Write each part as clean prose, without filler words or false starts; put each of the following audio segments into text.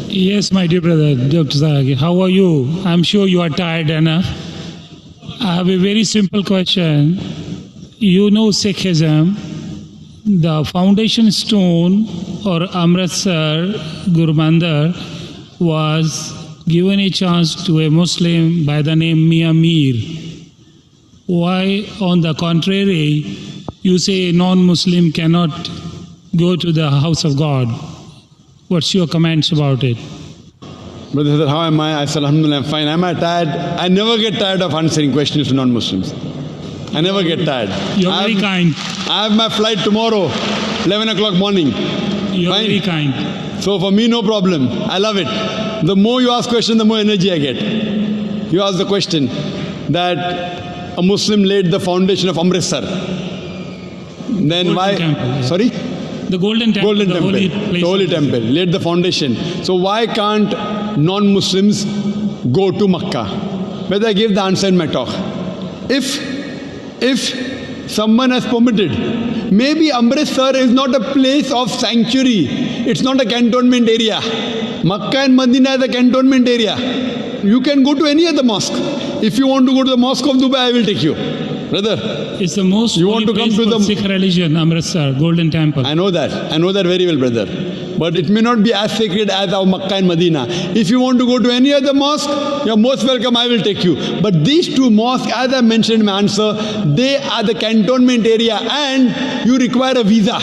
Yes, my dear brother, Dr. Zakir. How are you? I'm sure you are tired enough. I have a very simple question. You know Sikhism, the foundation stone or Amritsar Guru Mandir was given a chance to a Muslim by the name Mia Mir. Why, on the contrary, you say a non-Muslim cannot go to the house of God? What's your comments about it? Brother said, how am I? I said, Alhamdulillah, I'm fine. Am I tired? I never get tired of answering questions to non-Muslims. I never get tired. You're very kind. I have my flight tomorrow, 11 o'clock morning. You're Fine. very kind. So for me, no problem. I love it. The more you ask questions, the more energy I get. You ask the question that a Muslim laid the foundation of Amritsar. Then Golden why? Temple, yeah. Sorry? The Golden Temple, Golden the Temple. holy place. The Holy Temple laid the foundation. So why can't non-Muslims go to Makkah? Whether I gave the answer in my talk. If someone has permitted, maybe Amritsar is not a place of sanctuary. It's not a cantonment area. Makkah and Medina is a cantonment area. You can go to any other mosque. If you want to go to the mosque of Dubai, I will take you. Brother, It's the most you holy want to come place to for the... Sikh religion, Amritsar, Golden Temple. I know that very well, brother. But it may not be as sacred as our Makkah and Medina. If you want to go to any other mosque, you're most welcome, I will take you. But these two mosques, as I mentioned in my answer, they are the cantonment area and you require a visa.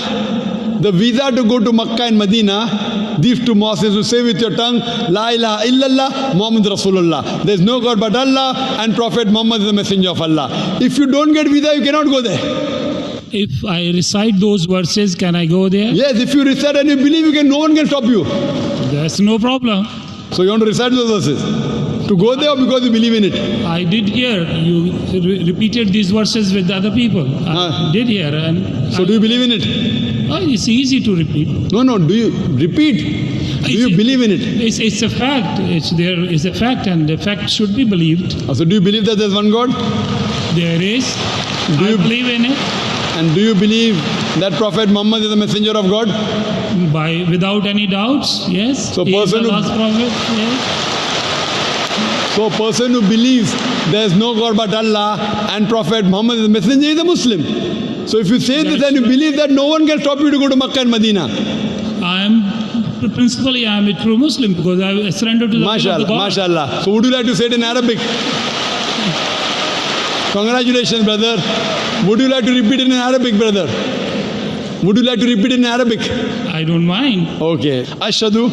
The visa to go to Makkah and Medina, these two mosques, is to say with your tongue, La ilaha illallah, Muhammad Rasulullah. There is no God but Allah and Prophet Muhammad is the messenger of Allah. If you don't get visa, you cannot go there. If I recite those verses, can I go there? Yes, if you recite and you believe, no one can stop you. That's no problem. So you want to recite those verses? To go there or because you believe in it? I did hear you repeated these verses with other people. I did hear. And So do you believe in it? It's easy to repeat. No, do you repeat? Do you believe in it? It's a fact. It's a fact, and the fact should be believed. So do you believe that there's one God? There is. I believe in it. And do you believe that Prophet Muhammad is the messenger of God? Without any doubts, yes. So He is the person who- last prophet, yes. So a person who believes there's no God but Allah and Prophet Muhammad is the messenger is a Muslim. So if you say this and you believe that, no one can stop you to go to Makkah and Medina. Principally, I am a true Muslim because I surrender to the will of the MashaAllah, God. MashaAllah. So would you like to say it in Arabic? Congratulations, brother. Would you like to repeat it in Arabic, brother? Would you like to repeat it in Arabic? I don't mind. Okay. Ashhadu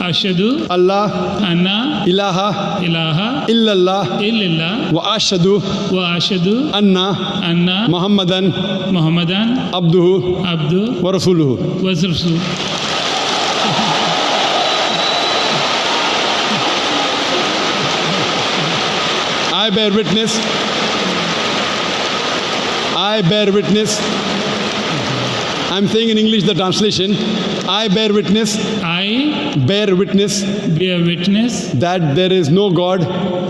Ashhadu Allah anna ilaha ilaha illallah illallah wa ashhadu wa ashhadu anna Muhammadan Muhammadan abduhu abdu wa rasuluhu. wa rasul. I bear witness. I'm saying in English the translation. I bear witness Bear witness that there is no God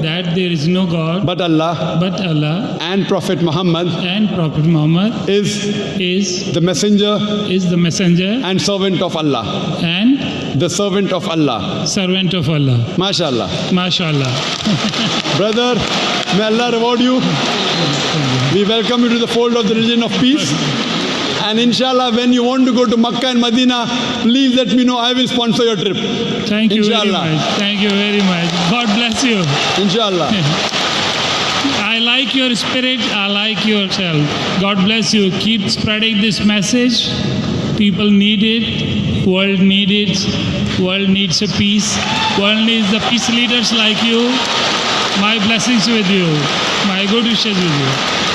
that there is no God but Allah and Prophet Muhammad is the messenger and servant of Allah. and The servant of Allah. servant of Allah. MashaAllah. MashaAllah. Brother, may Allah reward you. We welcome you to the fold of the religion of peace. And inshallah, when you want to go to Makkah and Medina, please let me know. I will sponsor your trip. Thank you very Inshallah. much. Thank you very much. God bless you. Inshallah. I like your spirit. I like yourself. God bless you. Keep spreading this message. People need it. World needs it. World needs a peace. World needs the peace leaders like you. My blessings with you. My good wishes with you.